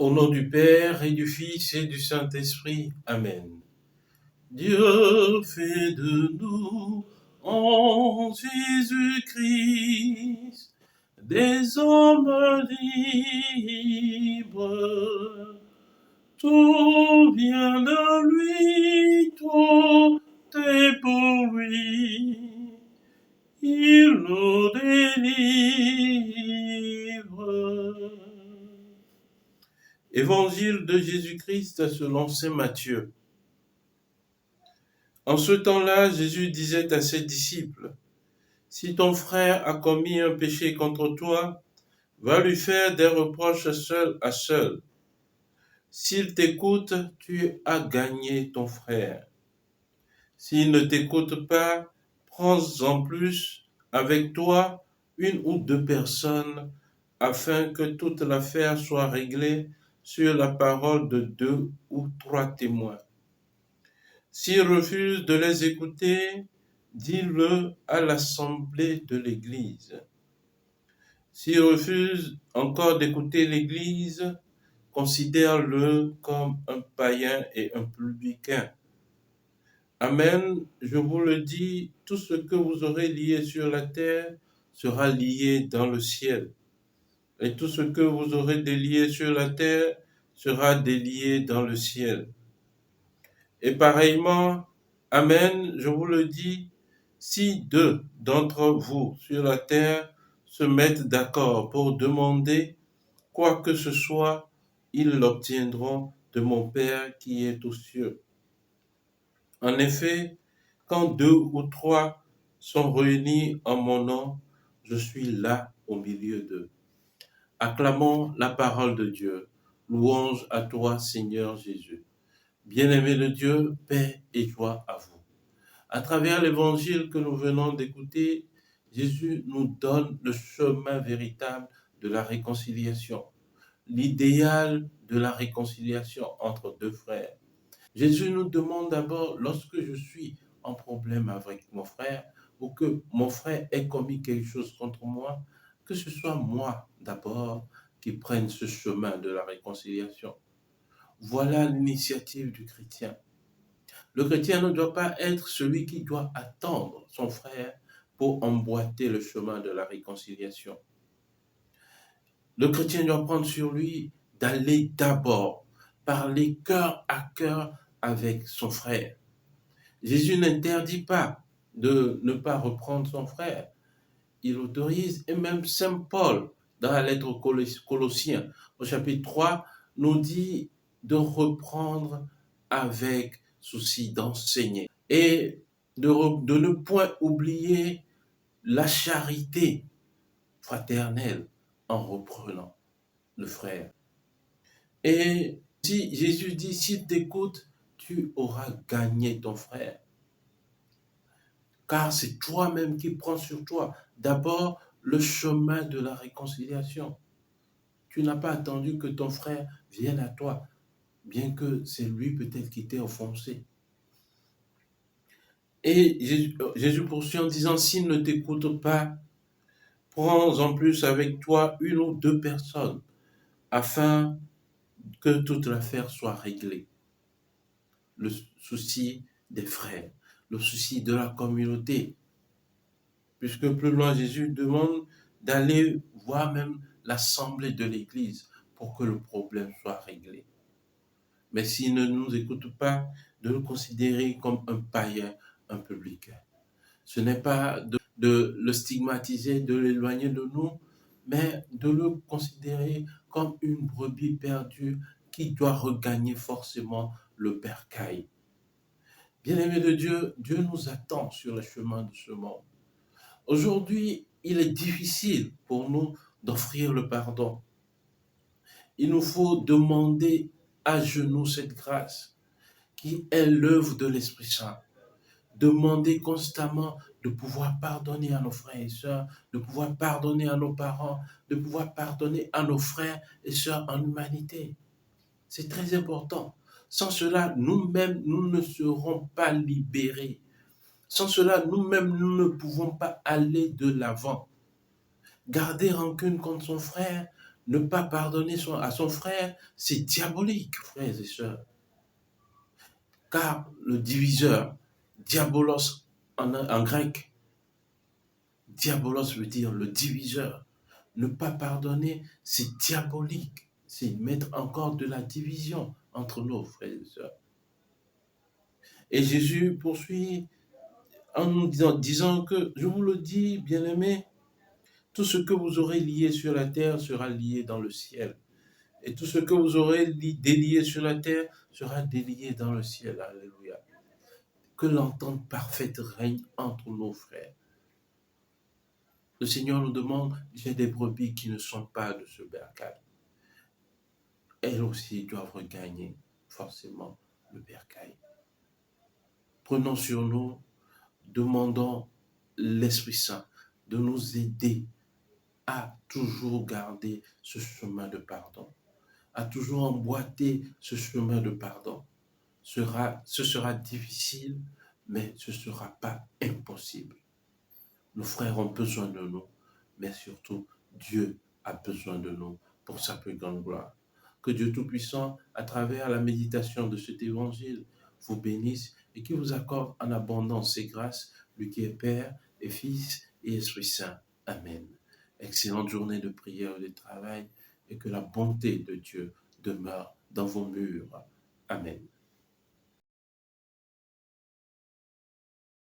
Au nom du Père et du Fils et du Saint-Esprit. Amen. Dieu fait de nous, en Jésus-Christ, des hommes libres. Tout vient de lui, tout est pour lui. Il nous délivre. Évangile de Jésus-Christ selon saint Matthieu. En ce temps-là, Jésus disait à ses disciples, « Si ton frère a commis un péché contre toi, va lui faire des reproches seul à seul. S'il t'écoute, tu as gagné ton frère. S'il ne t'écoute pas, prends-en plus avec toi une ou deux personnes, afin que toute l'affaire soit réglée sur la parole de 2 ou 3 témoins. S'il refuse de les écouter, dis-le à l'assemblée de l'Église. S'il refuse encore d'écouter l'Église, considère-le comme un païen et un publicain. Amen, je vous le dis, tout ce que vous aurez lié sur la terre sera lié dans le ciel. Et tout ce que vous aurez délié sur la terre sera délié dans le ciel. Et pareillement, Amen, je vous le dis, si 2 d'entre vous sur la terre se mettent d'accord pour demander quoi que ce soit, ils l'obtiendront de mon Père qui est aux cieux. En effet, quand 2 ou 3 sont réunis en mon nom, je suis là au milieu d'eux. Acclamons la parole de Dieu. Louange à toi, Seigneur Jésus. Bien-aimé de Dieu, paix et joie à vous. À travers l'évangile que nous venons d'écouter, Jésus nous donne le chemin véritable de la réconciliation, l'idéal de la réconciliation entre 2 frères. Jésus nous demande d'abord, lorsque je suis en problème avec mon frère, ou que mon frère ait commis quelque chose contre moi, que ce soit moi d'abord qui prenne ce chemin de la réconciliation. Voilà l'initiative du chrétien. Le chrétien ne doit pas être celui qui doit attendre son frère pour emboîter le chemin de la réconciliation. Le chrétien doit prendre sur lui d'aller d'abord parler cœur à cœur avec son frère. Jésus n'interdit pas de ne pas reprendre son frère. Il autorise, et même saint Paul, dans la lettre aux Colossiens, au chapitre 3, nous dit de reprendre avec souci d'enseigner et de ne point oublier la charité fraternelle en reprenant le frère. Et si Jésus dit, s'il t'écoute, tu auras gagné ton frère. Car c'est toi-même qui prends sur toi d'abord le chemin de la réconciliation. Tu n'as pas attendu que ton frère vienne à toi, bien que c'est lui peut-être qui t'ait offensé. Et Jésus poursuit en disant, s'il ne t'écoute pas, prends en plus avec toi une ou deux personnes, afin que toute l'affaire soit réglée. Le souci des frères, le souci de la communauté. Puisque plus loin, Jésus demande d'aller voir même l'assemblée de l'Église pour que le problème soit réglé. Mais s'il ne nous écoute pas, de le considérer comme un païen, un publicain. Ce n'est pas de le stigmatiser, de l'éloigner de nous, mais de le considérer comme une brebis perdue qui doit regagner forcément le bercail. Bien-aimés de Dieu, Dieu nous attend sur le chemin de ce monde. Aujourd'hui, il est difficile pour nous d'offrir le pardon. Il nous faut demander à genoux cette grâce qui est l'œuvre de l'Esprit Saint. Demander constamment de pouvoir pardonner à nos frères et sœurs, de pouvoir pardonner à nos parents, de pouvoir pardonner à nos frères et sœurs en humanité. C'est très important. Sans cela, nous-mêmes, nous ne serons pas libérés. Sans cela, nous-mêmes, nous ne pouvons pas aller de l'avant. Garder rancune contre son frère Ne pas pardonner à son frère, c'est diabolique, frères et sœurs. Car le diviseur, diabolos en grec, diabolos veut dire le diviseur. Ne pas pardonner, c'est diabolique. C'est mettre encore de la division entre nos frères et sœurs. Et Jésus poursuit en nous disant que, je vous le dis, bien-aimés, tout ce que vous aurez lié sur la terre sera lié dans le ciel. Et tout ce que vous aurez délié sur la terre sera délié dans le ciel. Alléluia. Que l'entente parfaite règne entre nos frères. Le Seigneur nous demande, j'ai des brebis qui ne sont pas de ce bercail. Elles aussi doivent regagner forcément le bercail. Prenons sur nous, demandons l'Esprit Saint de nous aider à toujours garder ce chemin de pardon, à toujours emboîter ce chemin de pardon. Ce sera difficile, mais ce ne sera pas impossible. Nos frères ont besoin de nous, mais surtout, Dieu a besoin de nous pour sa plus grande gloire. Que Dieu Tout-Puissant, à travers la méditation de cet évangile, vous bénisse et qu'il vous accorde en abondance ses grâces, lui qui est Père et Fils et Esprit Saint. Amen. Excellente journée de prière et de travail et que la bonté de Dieu demeure dans vos murs. Amen.